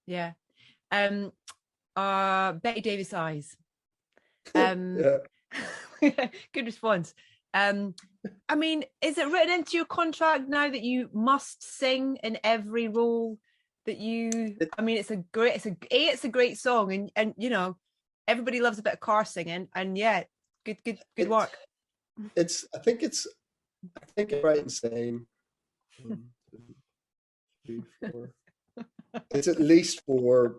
Yeah. Um, Betty Davis eyes. Yeah. Good response. I mean, is it written into your contract now that you must sing in every role that you? It, I mean, it's a great song, and you know, everybody loves a bit of car singing, and yeah, good it, work. I think I'm right in saying, 1, 2, 3, 4. It's at least 4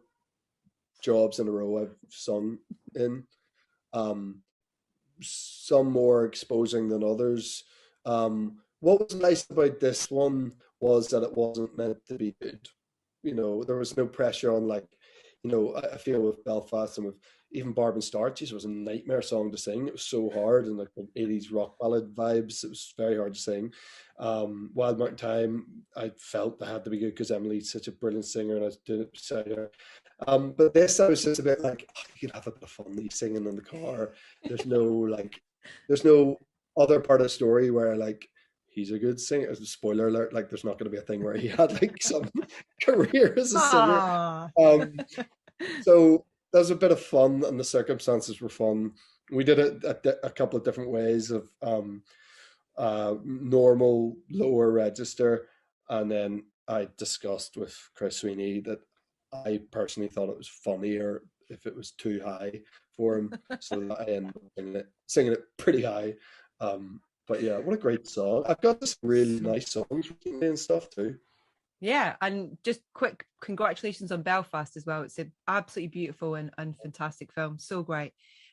jobs in a row I've sung in. Um, some more exposing than others. What was nice about this one was that it wasn't meant to be good. There was no pressure on, like, I feel with Belfast and with even Barb and Starches, it was a nightmare song to sing. It was so hard, and like the 80s rock ballad vibes, it was very hard to sing. Wild Mountain Time, I felt I had to be good because Emily's such a brilliant singer and I was doing it beside her. But this, I was just a bit like, oh, you can have a bit of fun singing in the car. There's no like, there's no other part of the story where like he's a good singer. As a spoiler alert, like there's not going to be a thing where he had like some career as a singer. Ah, Um, so there's a bit of fun, and the circumstances were fun. We did it a couple of different ways of normal, lower register, and then I discussed with Chris Sweeney that I personally thought it was funnier if it was too high for him, so that I ended up singing it pretty high. But yeah, what a great song! I've got this really so nice songs recently and stuff too. yeah, and just quick congratulations on Belfast as well. It's an absolutely beautiful and fantastic film. So great.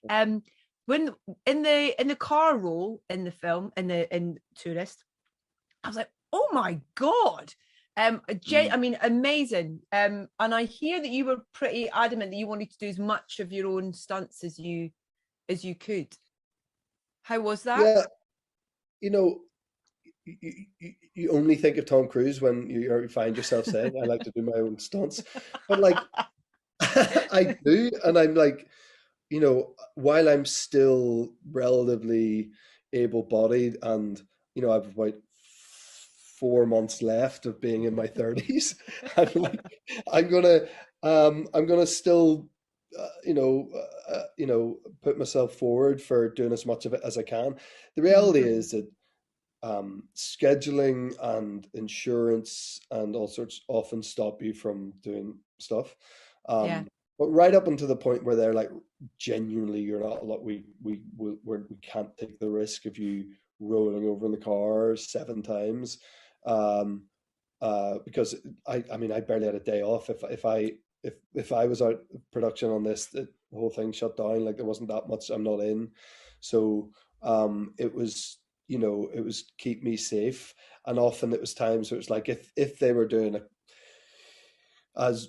Um, when in the car role in the film in Tourist, I was like, oh my god. Mm. I mean, amazing. And I hear that you were pretty adamant that you wanted to do as much of your own stunts as you could. How was that? Yeah, you know, you only think of Tom Cruise when you find yourself saying, "I like to do my own stunts," but like I do, and I'm like, while I'm still relatively able-bodied, and I've about 4 months left of being in my 30s, I'm like, I'm gonna, I'm gonna still, put myself forward for doing as much of it as I can. The reality Mm, is that scheduling and insurance and all sorts often stop you from doing stuff. yeah. But right up until the point where they're like, genuinely, you're not. Like, we can't take the risk of you rolling over in the car 7 times, um, because I mean, I barely had a day off. If I was out of production on this, the whole thing shut down. Like, there wasn't that much. I'm not in, so it was, it was keep me safe. And often it was times where it was like, if they were doing a as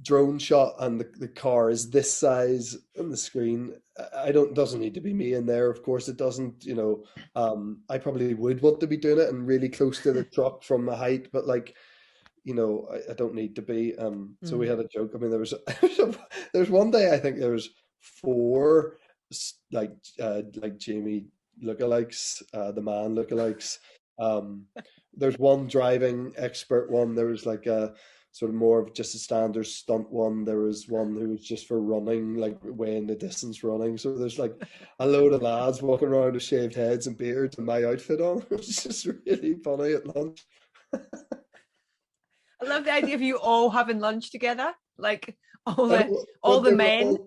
drone shot and the car is this size on the screen, I don't doesn't need to be me in there. Of course it doesn't. I probably would want to be doing it and really close to the truck from the height, but like, I don't need to be. So we Mm. had a joke. I mean, there was there was one day, I think there was 4 like Jamie lookalikes, the man lookalikes. Um, there's one driving expert one. There was like a sort of more of just a standard stunt one. There was one who was just for running, like weighing the distance running. So there's like a load of lads walking around with shaved heads and beards and my outfit on. It was just really funny at lunch. I love the idea of you all having lunch together, like all And the well, all the men.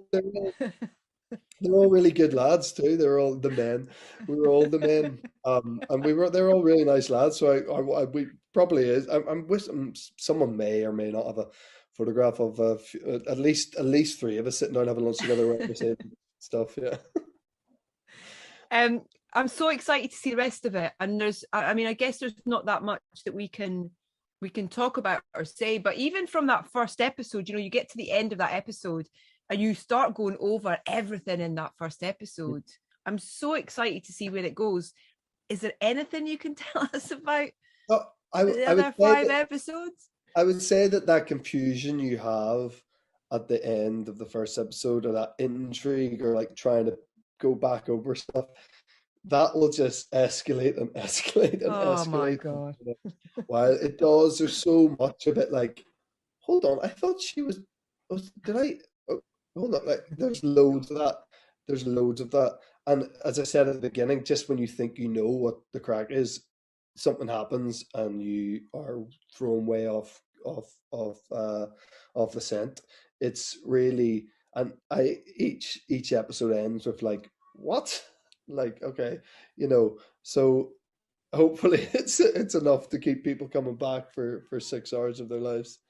they're all really good lads too. They're all the men. We were all the men, and they're all really nice lads. So we probably is. I'm with someone may or may not have a photograph of at least 3 of us sitting down having lunch together wearing the same stuff. Yeah. um, I'm so excited to see the rest of it. And I mean, I guess there's not that much that we can talk about or say, but even from that first episode, you get to the end of that episode and you start going over everything in that first episode. I'm so excited to see where it goes. Is there anything you can tell us about Oh, the I would other say 5 episodes? that confusion you have at the end of the first episode, or that intrigue, or like trying to go back over stuff, that will just escalate and escalate and Oh my escalate. god. While it does, there's so much of it like, hold on, I thought she did I, oh, hold on, like, there's loads of that. There's loads of that. And as I said at the beginning, just when you think you know what the crack is, something happens and you are thrown way off the scent. It's really, and each episode ends with like, what? Like, okay, so hopefully it's enough to keep people coming back for 6 hours of their lives.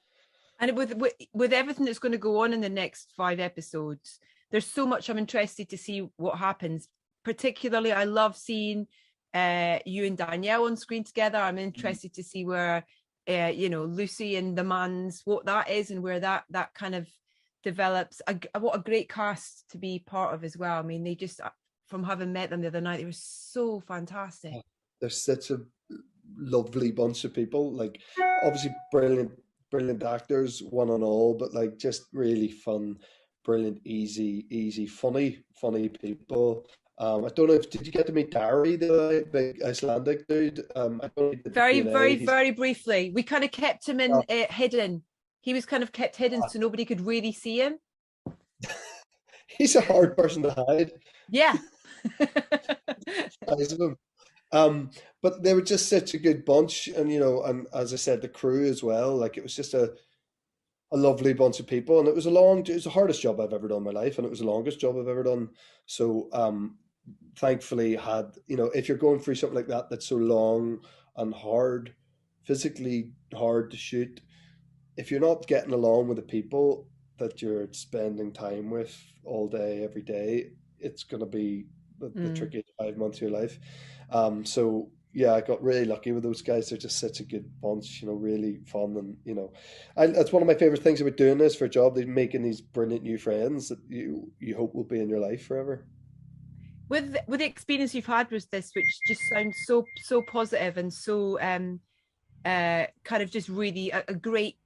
And with everything that's going to go on in the next 5 episodes, there's so much I'm interested to see what happens. Particularly, I love seeing you and Danielle on screen together. I'm interested to see where Lucy and the Mans, what that is, and where that kind of develops. What a great cast to be part of as well. I mean, they just, from having met them the other night, they were so fantastic. They're such a lovely bunch of people. Like, obviously brilliant actors, one and all, but like just really fun, brilliant, easy, funny people. I don't know if did you get to meet Dari, the big Icelandic dude? I don't know if he did the Very, Q&A. very briefly. We kind of kept him in hidden. He was kind of kept hidden so nobody could really see him. He's a hard person to hide. Yeah. Size of him. But they were just such a good bunch, and and as I said, the crew as well. Like, it was just a lovely bunch of people, and it was the hardest job I've ever done in my life, and it was the longest job I've ever done. So, thankfully, if you're going through something like that that's so long and hard, physically hard to shoot, if you're not getting along with the people that you're spending time with all day, every day, it's going to be the trickiest 5 months of your life. So yeah, I got really lucky with those guys. They're just such a good bunch, really fun, and that's one of my favorite things about doing this for a job. They're making these brilliant new friends that you hope will be in your life forever. With the experience you've had with this, which just sounds so positive and so kind of just really a great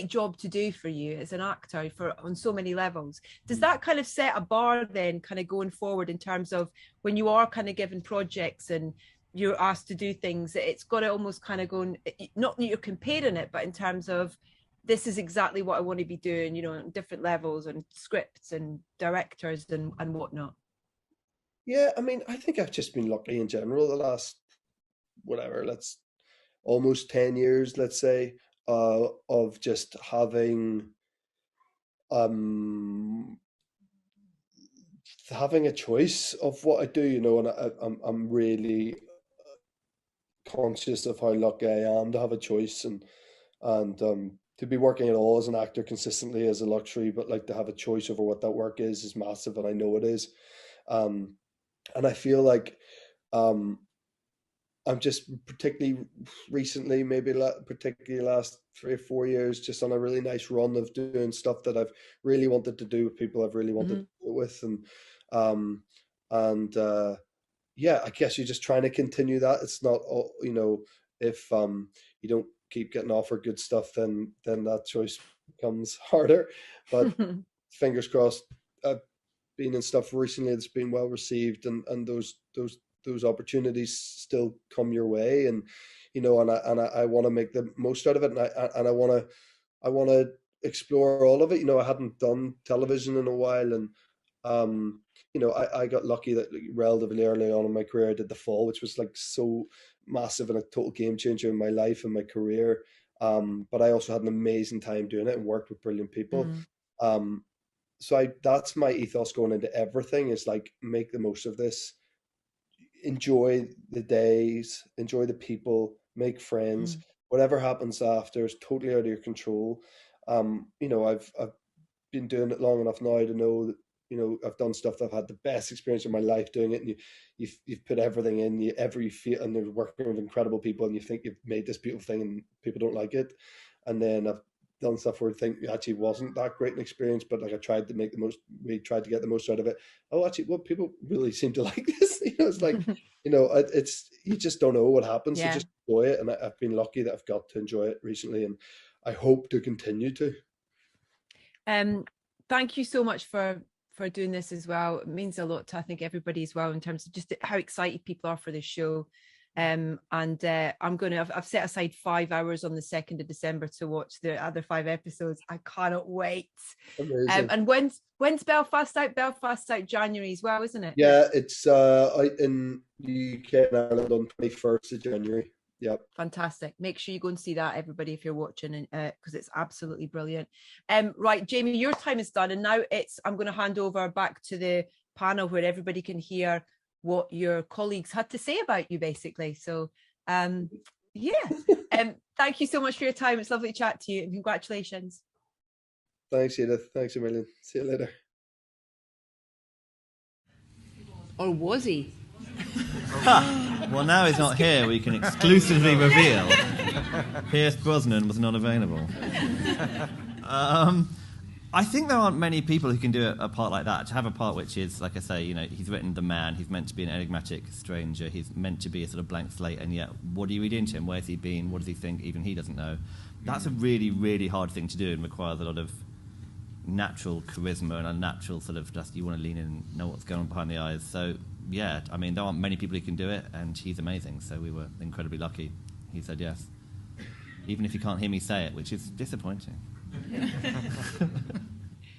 job to do for you as an actor on so many levels. Does that kind of set a bar then kind of going forward in terms of when you are kind of given projects and you're asked to do things, it's got to almost kind of go, not that you're comparing it, but in terms of this is exactly what I want to be doing, on different levels and scripts and directors and whatnot? Yeah, I mean, I think I've just been lucky in general the last, whatever, let's almost 10 years, let's say, of just um having a choice of what I do, and I'm really conscious of how lucky I am to have a choice, and to be working at all as an actor consistently is a luxury, but like to have a choice over what that work is massive, and I know it is. Um, and I feel like um, I'm just particularly recently, maybe particularly last 3 or 4 years, just on a really nice run of doing stuff that I've really wanted to do with people I've really wanted to do it with, um, and yeah, I guess you're just trying to continue that. It's not, if you don't keep getting offered good stuff, then that choice becomes harder. But fingers crossed, I've been in stuff recently that's been well received, and those opportunities still come your way, and I want to make the most out of it, and I want to explore all of it. I hadn't done television in a while, and I got lucky that like, relatively early on in my career I did The Fall, which was like so massive and a total game changer in my life and my career. But I also had an amazing time doing it and worked with brilliant people. Um, so that's my ethos going into everything, is like, make the most of this, enjoy the days, enjoy the people, make friends. Whatever happens after is totally out of your control. I've been doing it long enough now to know that I've done stuff that I've had the best experience of my life doing it, and you've put everything in, you feel, and you're working with incredible people, and you think you've made this beautiful thing, and people don't like it. And then I've done stuff where I think it actually wasn't that great an experience, but like we tried to get the most out of it. Oh, actually, well, people really seem to like this. It's like, it's, you just don't know what happens. So just enjoy it. And I've been lucky that I've got to enjoy it recently, and I hope to continue to. Thank you so much for doing this as well. It means a lot to, I think, everybody as well, in terms of just how excited people are for this show. And I'm I've set aside 5 hours on the 2nd of December to watch the other 5 episodes. I cannot wait. Amazing. And when's Belfast out? Belfast out January as well, isn't it? Yeah, it's out in UK and Ireland on 21st of January. Yep. Fantastic. Make sure you go and see that, everybody, if you're watching, because it's absolutely brilliant. Right, Jamie, your time is done, and now I'm going to hand over back to the panel where everybody can hear what your colleagues had to say about you, basically. So thank you so much for your time. It's lovely to chat to you, and congratulations. Thanks, Edith. Thanks a million. See you later. Or was he? Well, now he's not here, we can exclusively reveal Pierce Brosnan was not available. I think there aren't many people who can do a part like that. To have a part which is, like I say, he's written the man, he's meant to be an enigmatic stranger, he's meant to be a sort of blank slate, and yet, what do you read into him? Where's he been? What does he think? Even he doesn't know. That's a really, really hard thing to do and requires a lot of natural charisma and a natural sort of just, you want to lean in and know what's going on behind the eyes. So, yeah, I mean, there aren't many people who can do it, and he's amazing, so we were incredibly lucky. He said yes. Even if you can't hear me say it, which is disappointing.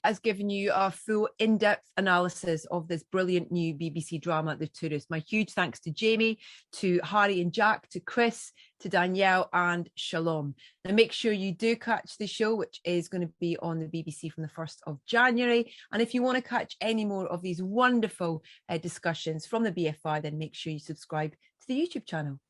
Has given you a full in-depth analysis of this brilliant new BBC drama, The Tourist. My huge thanks to Jamie, to Harry and Jack, to Chris, to Danielle and Shalom. Now make sure you do catch the show, which is going to be on the BBC from the 1st of January. And if you want to catch any more of these wonderful discussions from the BFI, then make sure you subscribe to the YouTube channel.